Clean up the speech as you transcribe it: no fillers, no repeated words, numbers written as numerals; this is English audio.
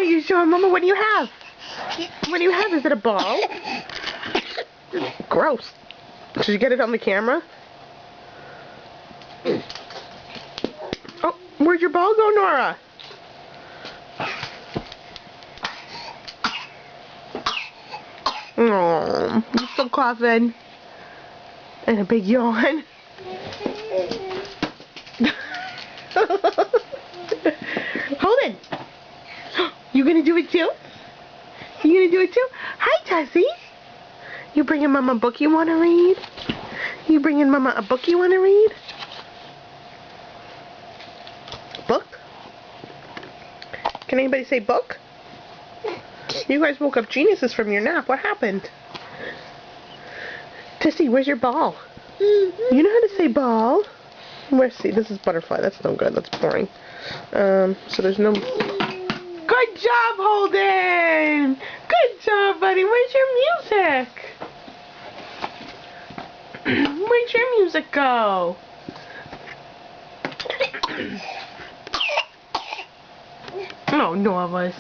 you showing Mama? What do you have? What do you have? Is it a ball? Gross. Did you get it on the camera? Oh, where'd your ball go, Nora? Oh, you're still coughing. And a big yawn. Hold it. You gonna do it too? You gonna do it too? Hi, Tessie. You bringing Mama a book you wanna read? You bringing Mama a book you wanna read? Book? Can anybody say book? You guys woke up geniuses from your nap. What happened? Tessie, where's your ball? You know how to say ball? Let's see, this is butterfly. That's no good. That's boring. So there's no... Good job, Holden! Good job, buddy. Where's your music? Where'd your music go? Oh, Nova's.